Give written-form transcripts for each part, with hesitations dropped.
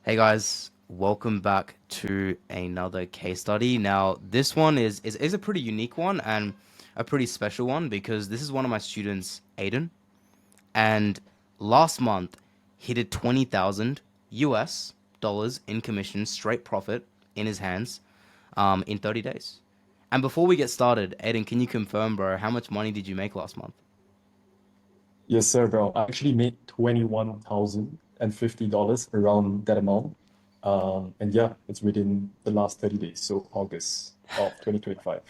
Hey guys, welcome back to another case study. Now, this one is a pretty unique one and a pretty special one because this is one of my students, Aiden, and last month he did 20,000 US dollars in commission, straight profit in his hands, in 30 days. And before we get started, Aiden, can you confirm, bro, how much money did you make last month? Yes, sir, bro. I actually made $21,050 around that amount. And yeah, it's within the last 30 days, so August of 2025.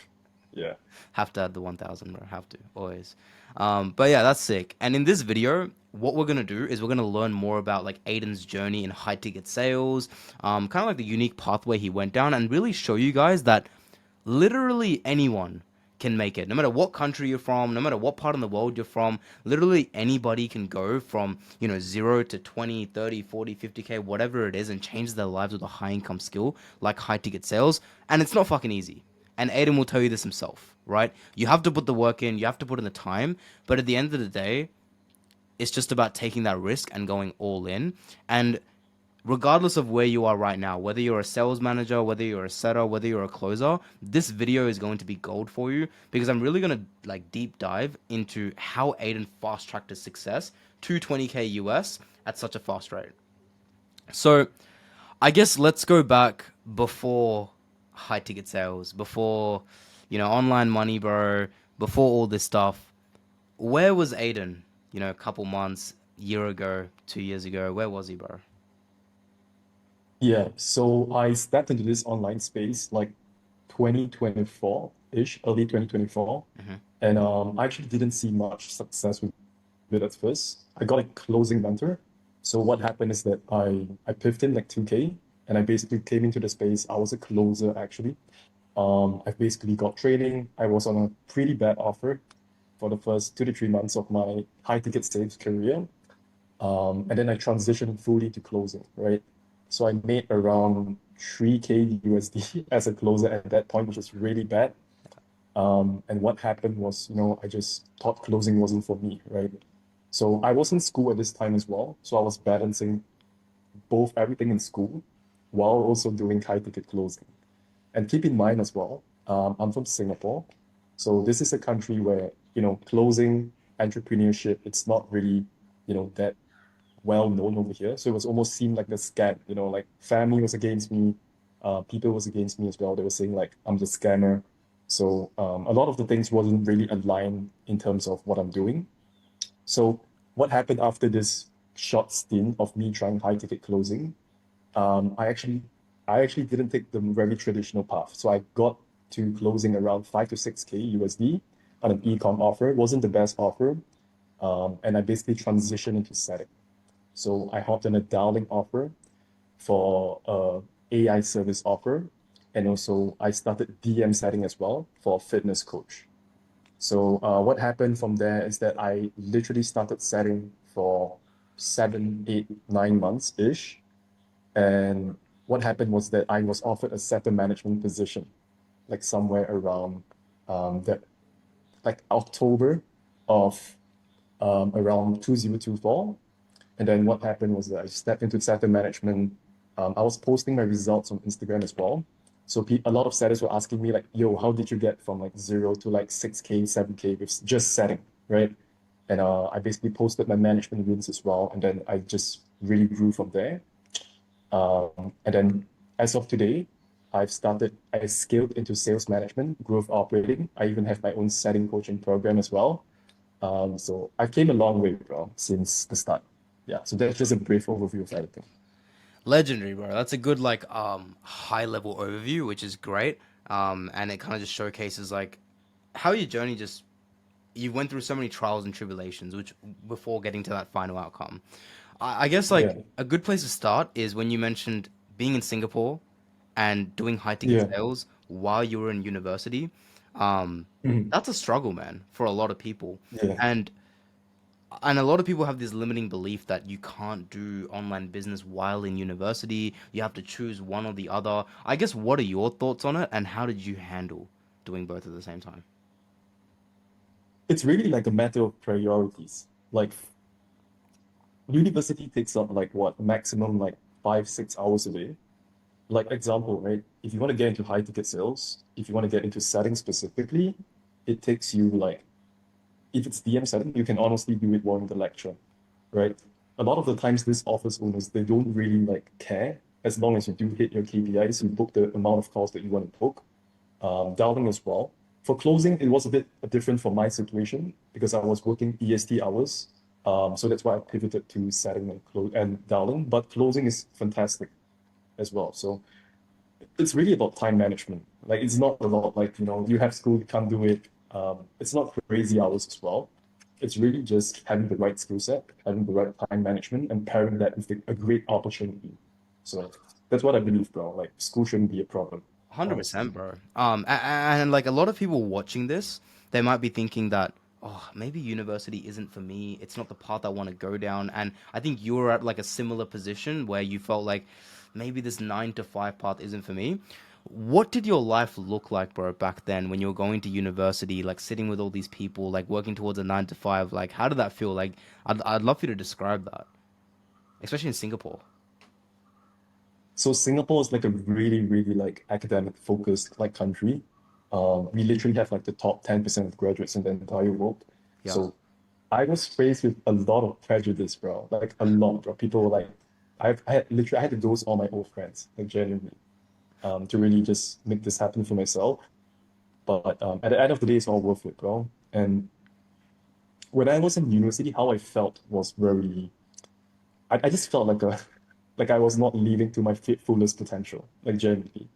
Yeah. Have to add the 1,000, bro. Have to, always. But yeah, that's sick. And in this video, what we're gonna do is we're gonna learn more about like Aiden's journey in high ticket sales, kind of like the unique pathway he went down, and really show you guys that literally anyone can make it. No matter what country you're from, no matter what part of the world you're from, literally anybody can go from, 0 to 20, 30, 40, 50K, whatever it is, and change their lives with a high income skill like high ticket sales. And it's not fucking easy. And Aiden will tell you this himself, right? You have to put the work in, you have to put in the time, but at the end of the day, it's just about taking that risk and going all in. And regardless of where you are right now, whether you're a sales manager, whether you're a setter, whether you're a closer, this video is going to be gold for you because I'm really going to like deep dive into how Aiden fast tracked his success to 20K US at such a fast rate. So, I guess let's go back before high ticket sales, before, online money, bro, before all this stuff. Where was Aiden, a couple months, year ago, 2 years ago? Where was he, bro? Yeah. So I stepped into this online space like 2024-ish, early 2024. Hmm. And I actually didn't see much success with it at first. I got a closing mentor. So what happened is that I pivoted in like 2K and I basically came into the space. I was a closer actually. I basically got training. I was on a pretty bad offer for the first 2 to 3 months of my high ticket sales career. And then I transitioned fully to closing, right? So I made around 3K USD as a closer at that point, which is really bad. And what happened was, I just thought closing wasn't for me, right? So I was in school at this time as well. So I was balancing both everything in school while also doing high ticket closing. And keep in mind as well, I'm from Singapore. So this is a country where, closing, entrepreneurship, it's not really, that well known over here. So it was almost seemed like the scam, like family was against me, people was against me as well. They were saying like I'm the scammer. So a lot of the things wasn't really aligned in terms of what I'm doing. So what happened after this short stint of me trying high ticket closing? um, I actually I actually didn't take the very traditional path. So I got to closing around 5 to 6K USD on an e-com offer. It wasn't the best offer. And I basically transitioned into setting. So I hopped on a dialing offer for AI service offer. And also I started DM setting as well for a fitness coach. So what happened from there is that I literally started setting for 7, 8, 9 months-ish. And what happened was that I was offered a setter management position, like somewhere around that, like October of around 2024. And then what happened was that I stepped into setter management. I was posting my results on Instagram as well. So a lot of setters were asking me like, "Yo, how did you get from like 0 to like 6K, 7K with just setting, right?" And I basically posted my management wins as well, and then I just really grew from there. And then as of today, I scaled into sales management, growth operating. I even have my own setting coaching program as well. So I came a long way, bro, since the start. Yeah, so that's just a brief overview of everything. Legendary, bro. That's a good like high level overview, which is great. And it kind of just showcases like how your journey just you went through so many trials and tribulations, which before getting to that final outcome. I guess like Yeah, a good place to start is when you mentioned being in Singapore and doing high ticket yeah, sales while you were in university. Um, mhm, that's a struggle, man, for a lot of people. yeah. And and a lot of people have this limiting belief that you can't do online business while in university. You have to choose one or the other. I guess what are your thoughts on it and how did you handle doing both at the same time? It's really like a matter of priorities. Like university takes up like what, maximum like 5, 6 hours a day. Like example, right? If you want to get into high ticket sales, if you want to get into setting specifically, it takes you like if it's DM setting, you can honestly do it while in the lecture, right? A lot of the times, these office owners they don't really like care as long as you do hit your KPIs, you book the amount of calls that you want to book. Dialing as well. For closing, it was a bit different from my situation because I was working EST hours. So that's why I pivoted to setting and close and dialing. But closing is fantastic as well. So it's really about time management. Like it's not about like, you have school, you can't do it. It's not crazy hours as well. It's really just having the right skill set, having the right time management, and pairing that with a great opportunity. So that's what I believe, bro. Like school shouldn't be a problem, honestly. 100%, bro. And like a lot of people watching this, they might be thinking that, oh, maybe university isn't for me. It's not the path I want to go down. And I think you were at like a similar position where you felt like maybe this 9 to 5 path isn't for me. What did your life look like, bro, back then when you were going to university, like sitting with all these people, like working towards a 9 to 5? Like, how did that feel? Like, I'd love for you to describe that, especially in Singapore. So Singapore is like a really, really like academic focused like country. We literally have like the top 10% of graduates in the entire world. Yeah. So I was faced with a lot of prejudice, bro. Like a lot, bro. People were like, I had to ghost all my old friends, like genuinely, to really just make this happen for myself. But at the end of the day, it's all worth it, bro. And when I was in university, how I felt was very, I just felt like a, like I was not living to my fullest potential, like genuinely.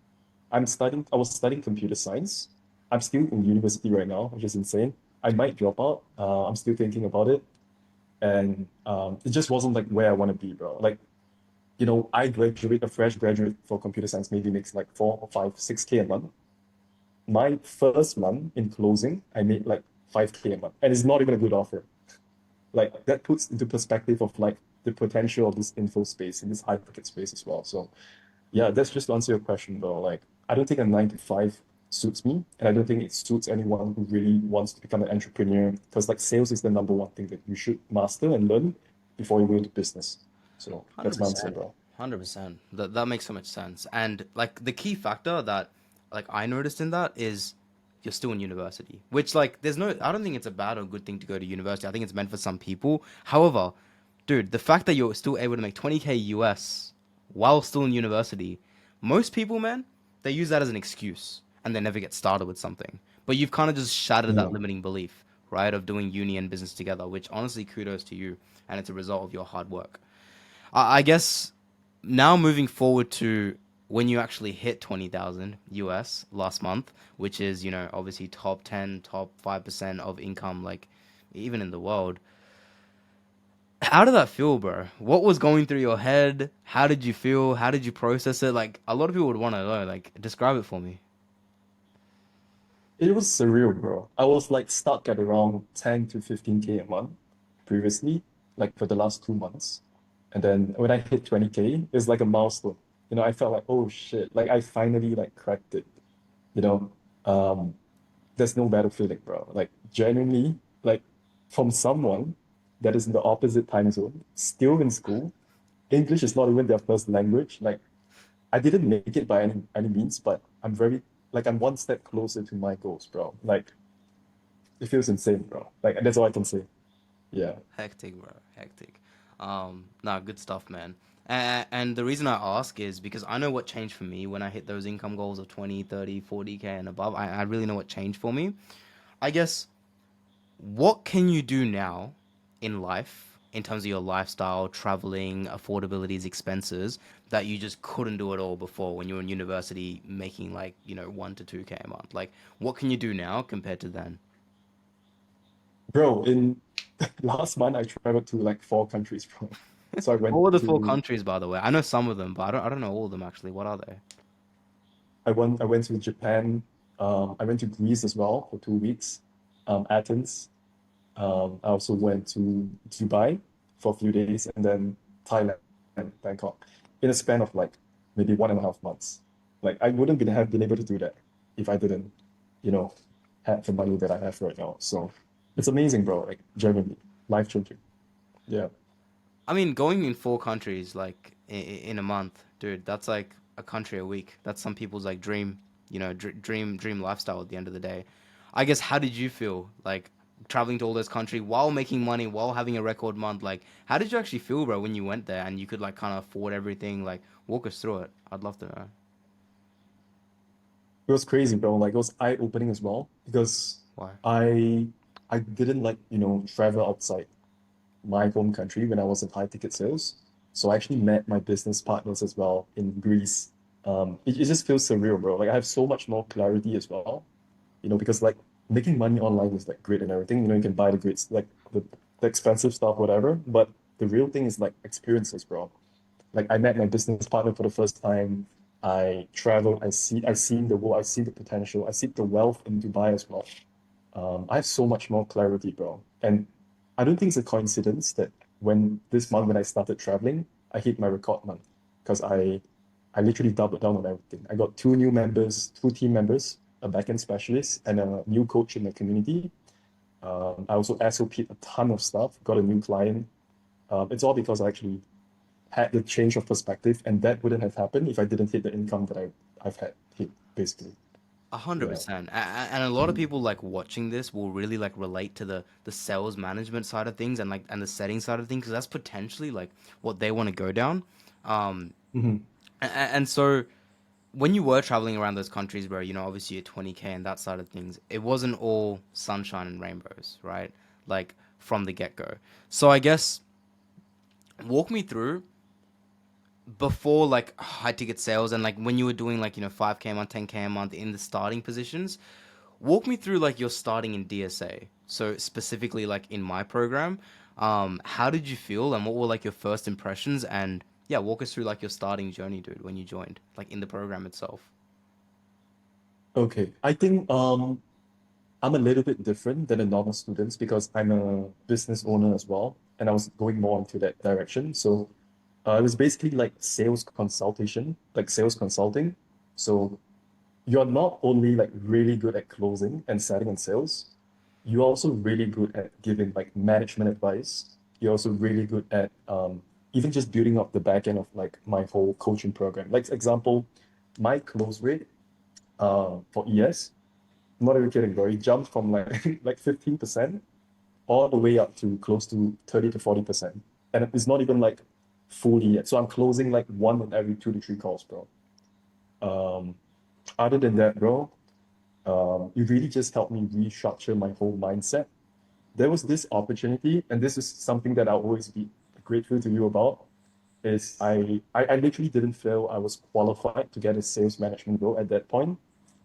I was studying computer science. I'm still in university right now, which is insane. I might drop out. I'm still thinking about it. And it just wasn't like where I want to be, bro. Like, a fresh graduate for computer science maybe makes like 4 or 5, 6K a month. My first month in closing, I made like 5K a month. And it's not even a good offer. Like that puts into perspective of like the potential of this info space in this high ticket space as well. So yeah, that's just to answer your question, though. Like, I don't think a 9 to 5 suits me, and I don't think it suits anyone who really wants to become an entrepreneur. Because like sales is the number one thing that you should master and learn before you go into business. So Hundred that's my answer, percent, bro. 100%. That makes so much sense. And like the key factor that like I noticed in that is you're still in university, which like there's no. I don't think it's a bad or good thing to go to university. I think it's meant for some people. However, dude, the fact that you're still able to make 20K US while still in university, most people, man, they use that as an excuse and they never get started with something. But you've kind of just shattered that Yeah. limiting belief, right, of doing uni and business together, which honestly kudos to you, and it's a result of your hard work. I guess now moving forward to when you actually hit 20,000 US last month, which is, obviously top 10, top 5% of income, like even in the world. How did that feel, bro? What was going through your head? How did you feel? How did you process it? Like a lot of people would want to know, like describe it for me. It was surreal, bro. I was like stuck at around 10 to 15K a month previously, like for the last 2 months. And then when I hit 20K, it's like a milestone. I felt like, oh shit, like I finally like cracked it, you know. Um, there's no better feeling, bro. Like genuinely, like from someone that is in the opposite time zone, still in school, English is not even their first language. Like I didn't make it by any means, but I'm one step closer to my goals, bro. Like it feels insane, bro. Like that's all I can say. Yeah. Hectic, bro. Hectic. Nah, good stuff, man. And the reason I ask is because I know what changed for me when I hit those income goals of 20, 30, 40K and above. I really know what changed for me. I guess, what can you do now in life in terms of your lifestyle, traveling, affordabilities, expenses that you just couldn't do at all before when you were in university making like, 1 to 2K a month? Like, what can you do now compared to then? Bro, in last month I traveled to like 4 countries, bro. So I What went were the four to countries, by the way? I know some of them, but I don't know all of them actually. What are they? I went to Japan. I went to Greece as well for 2 weeks. Athens. I also went to Dubai for a few days and then Thailand and Bangkok in a span of like maybe 1.5 months. Like I wouldn't have been able to do that if I didn't, you know, have the money that I have right now. So it's amazing, bro. Like genuinely life changing. Yeah. I mean, going in four countries, like in a month, dude. That's like a country a week. That's some people's like dream, dream lifestyle at the end of the day. I guess how did you feel like traveling to all those countries while making money, while having a record month? Like, how did you actually feel, bro, when you went there and you could like kind of afford everything? Like, walk us through it. I'd love to know. It was crazy, bro. Like it was eye-opening as well because Why? I I didn't like, travel outside my home country when I was in high ticket sales. So I actually met my business partners as well in Greece. It just feels surreal, bro. Like I have so much more clarity as well, because like making money online is like great and everything. You can buy the great, like the expensive stuff, whatever. But the real thing is like experiences, bro. Like I met my business partner for the first time. I traveled. I seen the world. I see the potential. I see the wealth in Dubai as well. I have so much more clarity, bro. And I don't think it's a coincidence that when this month when I started traveling, I hit my record month because I literally doubled down on everything. I got two new members, two team members, a backend specialist, and a new coach in the community. I also SOP'd a ton of stuff, got a new client. It's all because I actually had the change of perspective, and that wouldn't have happened if I didn't hit the income that I've had hit, basically. A hundred Yeah. percent. And a lot of people like watching this will really like relate to the sales management side of things and like and the setting side of things because that's potentially like what they want to go down. Um, Mhm. and so when you were traveling around those countries, bro, obviously you're 20K and that side of things, it wasn't all sunshine and rainbows, right? Like from the get go. So I guess walk me through before like high ticket sales and like when you were doing like 5K a month, 10K a month in the starting positions. Walk me through like your starting in DSA. So specifically like in my program, how did you feel and what were like your first impressions? And yeah, walk us through like your starting journey, dude, when you joined, like in the program itself. Okay. I think I'm a little bit different than the normal students because I'm a business owner as well, and I was going more into that direction. So it was basically like sales consultation, like sales consulting. So you're not only like really good at closing and selling and sales, you're also really good at giving like management advice. You're also really good at even just building up the back end of like my whole coaching program. Like example, my close rate for ES, not even kidding, bro. It jumped from like like 15% all the way up to close to 30 to 40%. And it's not even like fully yet. So I'm closing like one in every 2 to 3 calls, bro. Um, Other than that, bro, it really just helped me restructure my whole mindset. There was this opportunity, and this is something that I'll always be grateful to you about, is I literally didn't feel I was qualified to get a sales management role at that point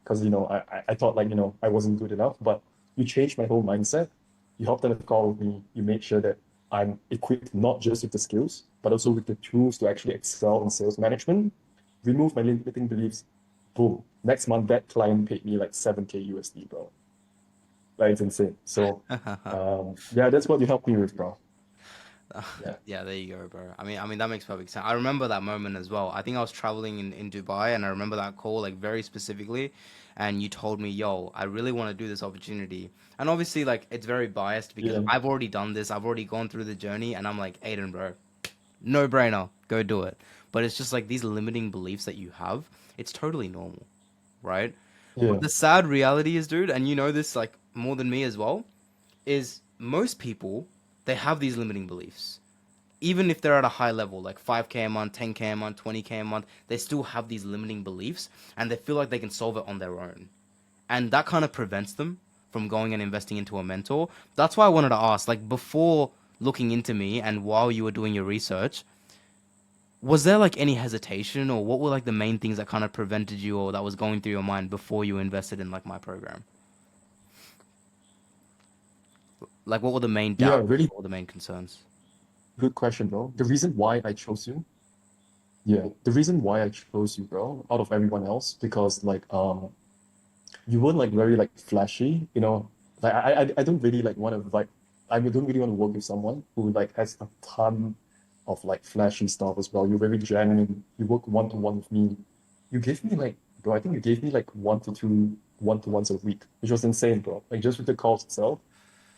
because I thought like I wasn't good enough. But you changed my whole mindset. You hopped on a call with me. You made sure that I'm equipped not just with the skills but also with the tools to actually excel in sales management. Remove my limiting beliefs. Boom. Next month that client paid me like 7K USD, bro. Like it's insane. So yeah, that's what you helped me with, bro. Yeah. Yeah, there you go, bro. I mean that makes perfect sense. I remember that moment as well. I think I was traveling in Dubai, and I remember that call like very specifically. And you told me, "Yo, I really want to do this opportunity." And obviously, like it's very biased because Yeah. I've already done this. I've already gone through the journey, and I'm like, Aiden, bro, no brainer, go do it. But it's just like these limiting beliefs that you have. It's totally normal, right? But Yeah. the sad reality is, dude, and you know this like more than me as well, is most people they have these limiting beliefs even if they're at a high level, like 5K a month, 10K a month, 20K a month, they still have these limiting beliefs and they feel like they can solve it on their own. And that kind of prevents them from going and investing into a mentor. That's why I wanted to ask, like, before looking into me and while you were doing your research, was there like any hesitation or what were like the main things that kind of prevented you or that was going through your mind before you invested in like my program? Like, what were the main Yeah, doubts? really What were the main concerns? good question, bro. The reason why I chose you, yeah, the reason why I chose you, bro, out of everyone else, because like you weren't like very like flashy, Like I don't really like want to like I don't really want to work with someone who like has a ton of like flashy stuff as well. You're very genuine. You work one to one with me. You gave me like, bro, I think you gave me like 1 to 2 1-to-ones a week, which was insane, bro. Like just with the calls itself.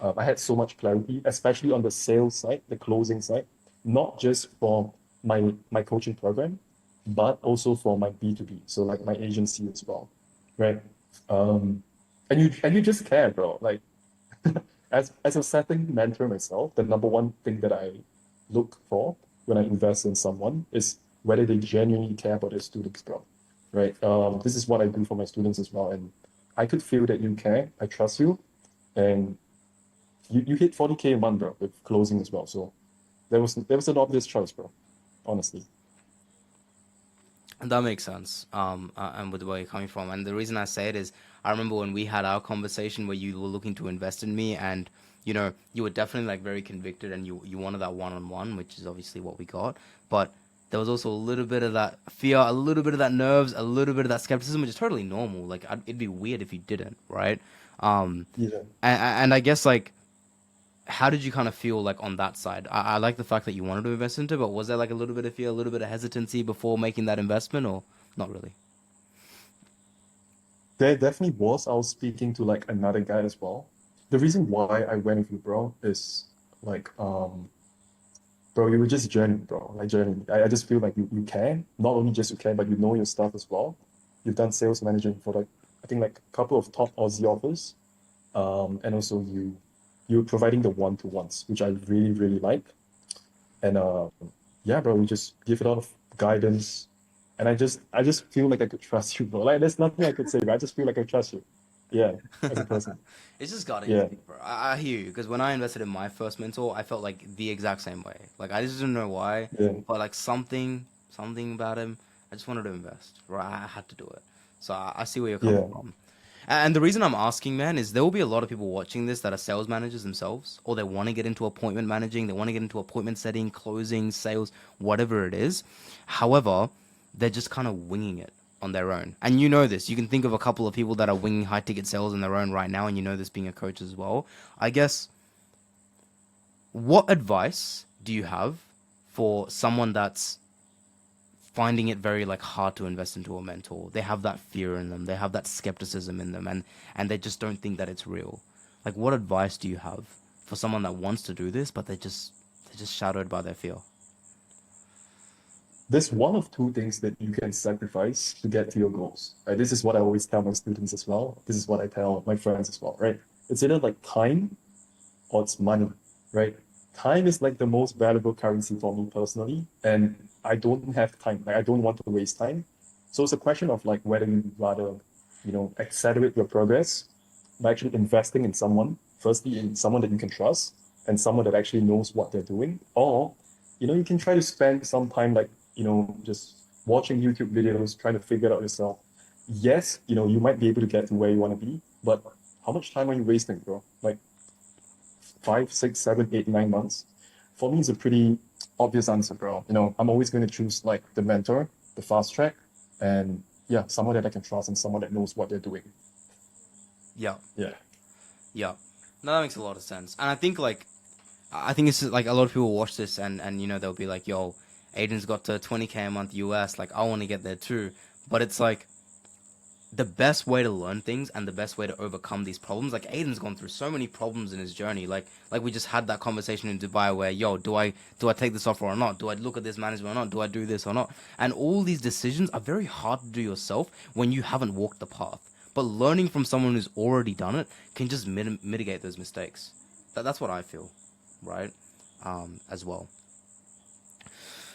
I had so much clarity, especially on the sales side, the closing side, not just from my coaching program, but also for my B2B, so like my agency as well, right? Um, and you just care, bro. Like as a setting mentor myself, the number one thing that I look for when I invest in someone is whether they genuinely care about their students, bro. Right? This is what I do for my students as well, and I could feel that you care. I trust you, and you hit 40K a month, bro, with closing as well. So there was an obvious choice, bro. Honestly. That makes sense. And with where you're coming from, and the reason I say it is, I remember when we had our conversation where you were looking to invest in me, and you were definitely like very convicted, and you wanted that one-on-one, which is obviously what we got. But there was also a little bit of that fear, a little bit of that nerves, a little bit of that skepticism, which is totally normal. Like it'd be weird if you didn't, right? Um, Yeah. and I guess like how did you kind of feel like on that side? I like the fact that you wanted to invest into, but was there like a little bit of fear, a little bit of hesitancy before making that investment, or not really? There definitely was. I was speaking to like another guy as well. The reason why I went with you, bro, is like bro, you were just journeying, bro. Like journeying. I just feel like you can. Not only just you can, but you know your stuff as well. You've done sales managing for like I think like a couple of top Aussie offers. And also you're providing the one-to-ones, which I really, really like. And yeah, bro, you just give a lot of guidance. And I just feel like I could trust you, bro. Like there's nothing I could say, but I just feel like I trust you. Yeah, as a person. It's just gut Yeah, instinct, bro. I hear you because when I invested in my first mentor, I felt like the exact same way. Like I just didn't know why, yeah, but like something about him, I just wanted to invest. Right, I had to do it. So I see where you're coming yeah. from. And the reason I'm asking, man, is there will be a lot of people watching this that are sales managers themselves, or they want to get into appointment managing, they want to get into appointment setting, closing, sales, whatever it is. However, they're just kind of winging it on their own. And you know this. You can think of a couple of people that are winging high ticket sales on their own right now, and you know this being a coach as well. I guess, what advice do you have for someone that's finding it very like hard to invest into a mentor? They have that fear in them, they have that skepticism in them, and they just don't think that it's real. Like, what advice do you have for someone that wants to do this, but they're just shadowed by their fear? There's one of two things that you can sacrifice to get to your goals. Right? This is what I always tell my students as well. This is what I tell my friends as well, right? It's either like time or it's money, right? Time is like the most valuable currency for me personally, and I don't have time. Like I don't want to waste time. So it's a question of like whether you rather, accelerate your progress by actually investing in someone, firstly in someone that you can trust and someone that actually knows what they're doing, or you can try to spend some time like, just watching YouTube videos, trying to figure it out yourself. Yes, you might be able to get to where you want to be, but how much time are you wasting, bro? Like 5, 6, 7, 8, 9 months? For me, it's a pretty obvious answer, bro. I'm always going to choose like the mentor, the fast track, and yeah, someone that I can trust and someone that knows what they're doing. Yeah, Yeah. yeah. No, that makes a lot of sense. And I think it's just, like a lot of people watch this and they'll be like, "Yo, Aiden's got to 20K a month US. Like, I want to get there too." But it's like the best way to learn things and the best way to overcome these problems. Like Aiden's gone through so many problems in his journey. Like we just had that conversation in Dubai where, yo, do I take this offer or not? Do I look at this management or not? Do I do this or not? And all these decisions are very hard to do yourself when you haven't walked the path. But learning from someone who's already done it can just mitigate those mistakes. That's what I feel, right? As well.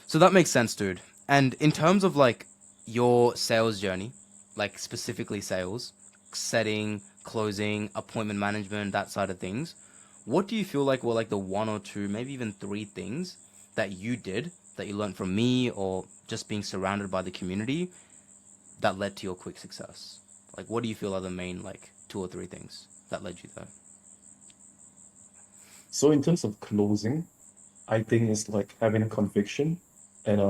So that makes sense, dude. And in terms of like your sales journey, like specifically sales, setting, closing, appointment management, that side of things, what do you feel like were like the one or two, maybe even three things that you did that you learned from me or just being surrounded by the community that led to your quick success? Like, what do you feel are the main like two or three things that led you there? So in terms of closing, I think it's like having conviction. And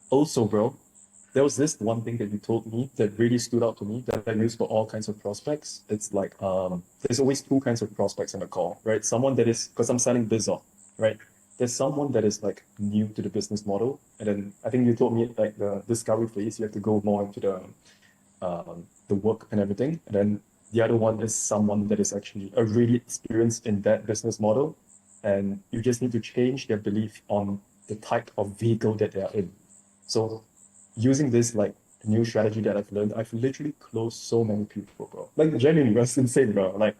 also, bro, there was this one thing that you told me that really stood out to me that I use for all kinds of prospects. It's like there's always two kinds of prospects in a call, right? Someone that is because I'm selling biz off, right? There's someone that is like new to the business model, and then I think you told me like the discovery phase, you have to go more into the work and everything. And then the other one is someone that is actually already experienced in that business model, and you just need to change their belief on the type of vehicle that they are in. So using this like new strategy that I've learned, I've literally closed so many people, bro. Like genuinely, that's insane, bro. Like,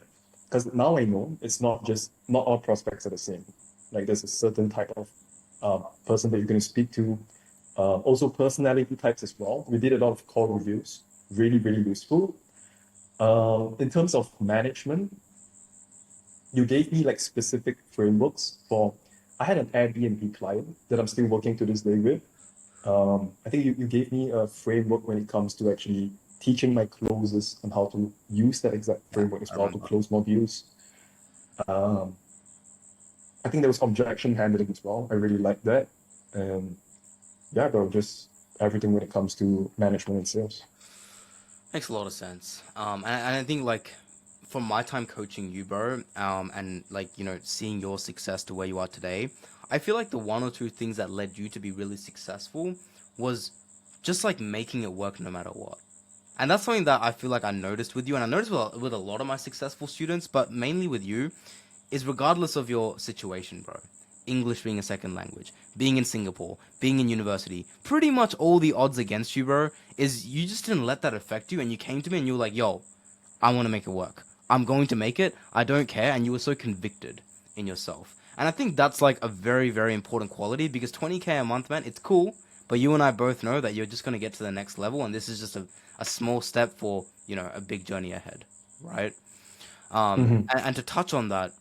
because now I know it's not all prospects are the same. Like there's a certain type of person that you're going to speak to. Also personality types as well. We did a lot of call reviews, really, really useful. In terms of management, you gave me like specific frameworks for. I had an Airbnb client that I'm still working to this day with. I think you gave me a framework when it comes to actually teaching my closers on how to use that exact Yeah, framework as I well to remember. close more deals. Um, I think there was objection handling as well. I really like that. And yeah, bro, just everything when it comes to management and sales. Makes a lot of sense. And I think like from my time coaching you, bro, and like seeing your success to where you are today, I feel like the one or two things that led you to be really successful was just like making it work no matter what. And that's something that I feel like I noticed with you, and I noticed with a lot of my successful students, but mainly with you, is regardless of your situation, bro. English being a second language, being in Singapore, being in university, pretty much all the odds against you, bro, is you just didn't let that affect you, and you came to me and you were like, yo, I want to make it work. I'm going to make it. I don't care. And you were so convicted in yourself. And I think that's like a very, very important quality because 20K a month, man, it's cool. But you and I both know that you're just going to get to the next level. And this is just a small step for, a big journey ahead. Right. Hmm. And to touch on that,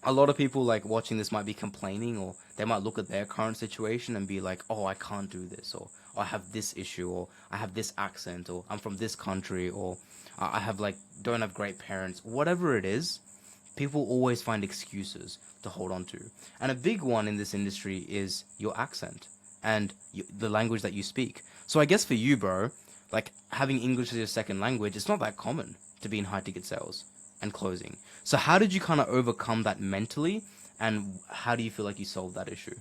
a lot of people like watching this might be complaining or they might look at their current situation and be like, oh, I can't do this, or I have this issue, or I have this accent, or I'm from this country, or I have like don't have great parents, whatever it is. People always find excuses to hold on to, and a big one in this industry is your accent and the language that you speak. So I guess for you, bro, like having English as your second language, it's not that common to be in high ticket sales and closing. So how did you kind of overcome that mentally, and how do you feel like you solved that issue?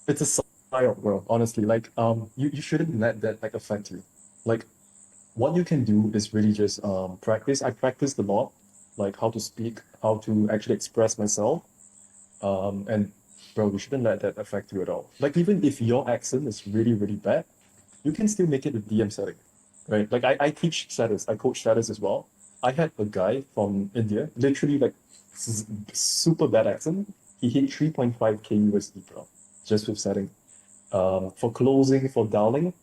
It's a psyop, bro, honestly. Like, you shouldn't let that like affect you. Like, what you can do is really just practice. I practiced a lot, like how to speak, how to actually express myself. And bro, you shouldn't let that affect you at all. Like even if your accent is really, really bad, you can still make it a DM setting, right? Like I teach status, I coach status as well. I had a guy from India, literally like super bad accent. He hit 3.5K USD, bro, just with setting. For closing, for dialing,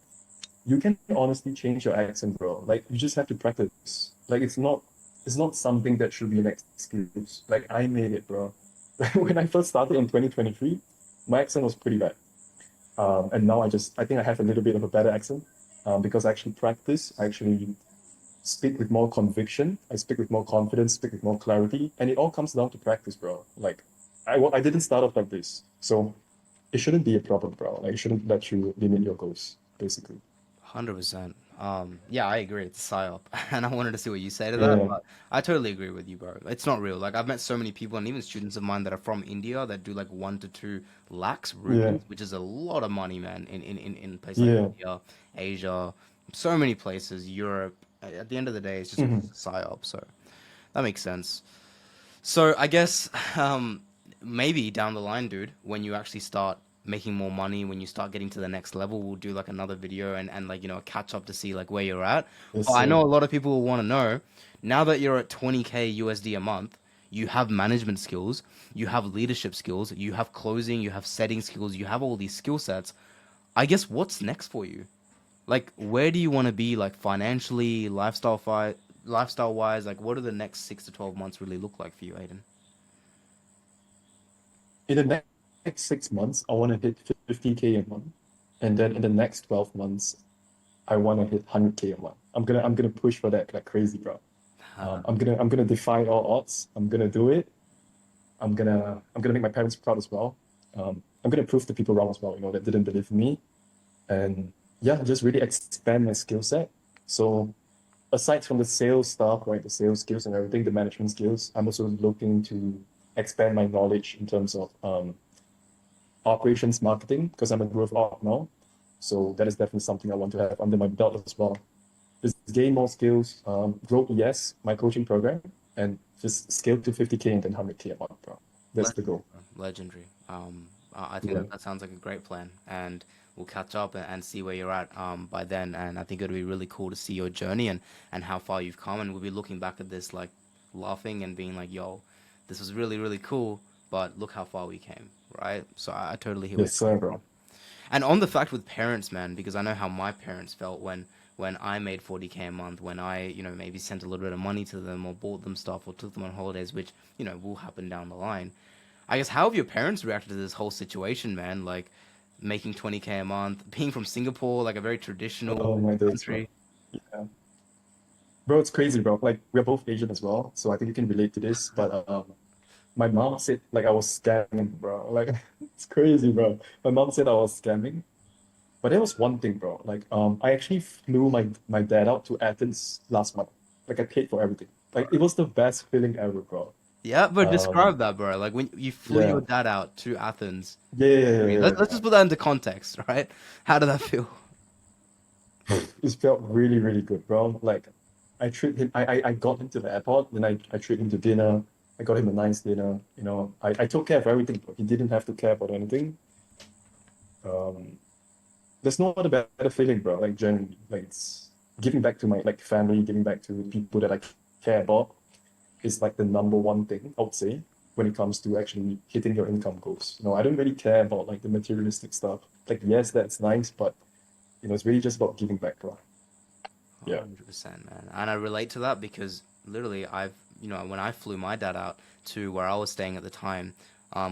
you can honestly change your accent, bro. Like you just have to practice. Like it's not something that should be an excuse. Like I made it, bro. When I first started in 2023, my accent was pretty bad. And now I think I have a little bit of a better accent because I actually practice. I actually speak with more conviction. I speak with more confidence, speak with more clarity. And it all comes down to practice, bro. Like I didn't start off like this. So it shouldn't be a problem, bro. Like it shouldn't let you limit your goals, basically. 100%. Yeah, I agree. It's a psyop, and I wanted to see what you say to that, Yeah, but I totally agree with you, bro. It's not real. Like I've met so many people, and even students of mine that are from India that do like 1 to 2 lakhs yeah, rupees, which is a lot of money, man. In places like yeah. India, Asia, so many places, Europe. At the end of the day, it's just a Mhm. psyop. So that makes sense. So I guess maybe down the line, dude, when you actually start making more money, when you start getting to the next level, we'll do like another video and like a catch up to see like where you're at. Yes, But I know sir. a lot of people will want to know now that you're at 20K USD a month, you have management skills, you have leadership skills, you have closing, you have setting skills, you have all these skill sets. I guess what's next for you? Like where do you want to be like financially, lifestyle wise? Like what do the next 6 to 12 months really look like for you, Aiden? In the next 6 months, I want to hit 50K a month. And then in the next 12 months, I want to hit 100K a month. I'm gonna push for that like crazy, bro. I'm gonna defy all odds. I'm gonna do it. I'm gonna make my parents proud as well. I'm gonna prove to people wrong as well, that didn't believe in me. And yeah, just really expand my skill set. So aside from the sales stuff, right, the sales skills and everything, the management skills, I'm also looking to expand my knowledge in terms of operations marketing because I'm a growth op now. So that is definitely something I want to have under my belt as well. Just gain more skills, grow ES, my coaching program, and just scale to 50K and then 100K a month, bro. That's Let's the goal. legendary. I think Yeah. that sounds like a great plan, and we'll catch up and see where you're at by then. And I think it'll be really cool to see your journey and how far you've come. And we'll be looking back at this like laughing and being like, "Yo, this was really really cool." But look how far we came, right? So I totally hear where Yes, you're sir, coming bro. from. And on the fact with parents, man, because I know how my parents felt when I made 40K a month, when I, maybe sent a little bit of money to them or bought them stuff or took them on holidays, which, will happen down the line. I guess how have your parents reacted to this whole situation, man? Like making 20K a month, being from Singapore, like a very Oh traditional my days, bro. country. Yeah. Bro, it's crazy, bro. Like we're both Asian as well, so I think you can relate to this. But my mom said like I was scamming, bro. Like it's crazy, bro. My mom said I was scamming. But there was one thing, bro. Like, I actually flew my dad out to Athens last month. Like, I paid for everything. Like, it was the best feeling ever, bro. Yeah, but describe Um, that, bro. Like when you flew your yeah, dad out to Athens. yeah, yeah, yeah, yeah, Let's yeah. just put that into context, right? How did that feel? It felt really, really good, bro. Like, I treat him. I got him to the airport, then I treat him to dinner. I got him a nice dinner. I took care of everything, bro. He didn't have to care about anything. Um, there's no other better feeling, bro. Like, generally, like it's giving back to my like family, giving back to people that I care about. Is like the number one thing I would say when it comes to actually hitting your income goals. I don't really care about like the materialistic stuff. Like, yes, that's nice, but it's really just about giving back, bro. Yeah. 100%, man. And I relate to that because literally when I flew my dad out to where I was staying at the time,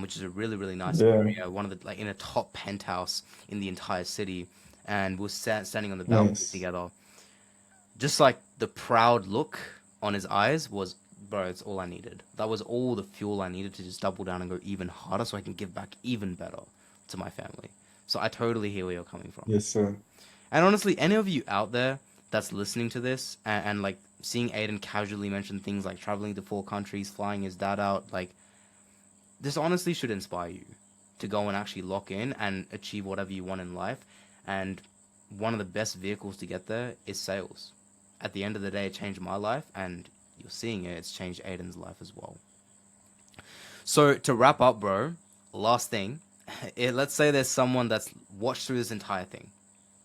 which is a really, really nice Yeah. area, one of the, like in a top penthouse in the entire city, and we're standing on the balcony Nice. together. Just like the proud look on his eyes was, bro, it's all I needed. That was all the fuel I needed to just double down and go even harder so I can give back even better to my family. So I totally hear where you're coming from. Yes, sir. And honestly, any of you out there that's listening to this and like seeing Aiden casually mention things like traveling to 4 countries, flying his dad out, like this honestly should inspire you to go and actually lock in and achieve whatever you want in life. And one of the best vehicles to get there is sales. At the end of the day, it changed my life, and you're seeing it, it's changed Aiden's life as well. So to wrap up, bro, last thing, let's say there's someone that's watched through this entire thing.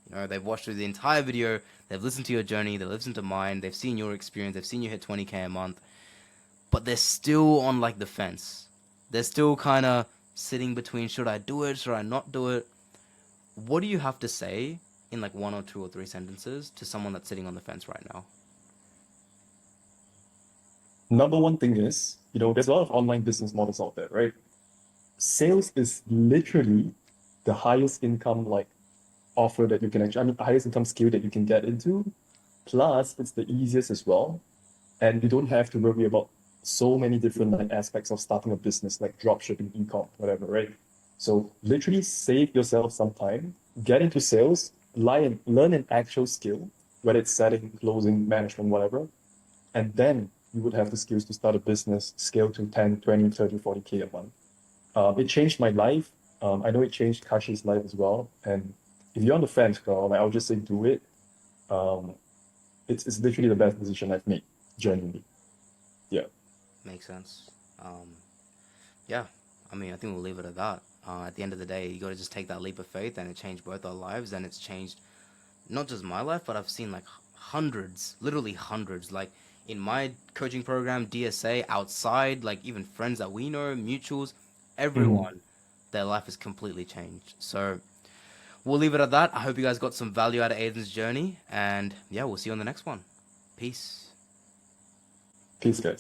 They've watched through the entire video, they've listened to your journey, they've listened to mine, they've seen your experience, they've seen you hit 20K a month, but they're still on like the fence. They're still kind of sitting between should I do it, should I not do it? What do you have to say in like one or two or three sentences to someone that's sitting on the fence right now? Number one thing is, there's a lot of online business models out there, right? Sales is literally the highest income like offer that you can actually, I mean, highest income skill that you can get into. Plus, it's the easiest as well. And you don't have to worry about so many different like aspects of starting a business, like drop shipping, e-com, whatever, right? So literally save yourself some time, get into sales, learn an actual skill, whether it's setting, closing, management, whatever, and then you would have the skills to start a business, scale to 10, 20, 30, 40K a month. It changed my life. I know it changed Kashi's life as well. And if you're on the fence, girl, like, I'll just say do it. Um, it's literally the best decision I've made, genuinely. Yeah. Makes sense. Um, yeah, I mean, I think we'll leave it at that. At the end of the day, you got to just take that leap of faith, and it changed both our lives, and it's changed not just my life, but I've seen like hundreds, literally hundreds, like in my coaching program, DSA, outside, like even friends that we know, mutuals, Mhm. everyone, their life has completely changed. So we'll leave it at that. I hope you guys got some value out of Aiden's journey, and yeah, we'll see you on the next one. Peace. Peace, guys.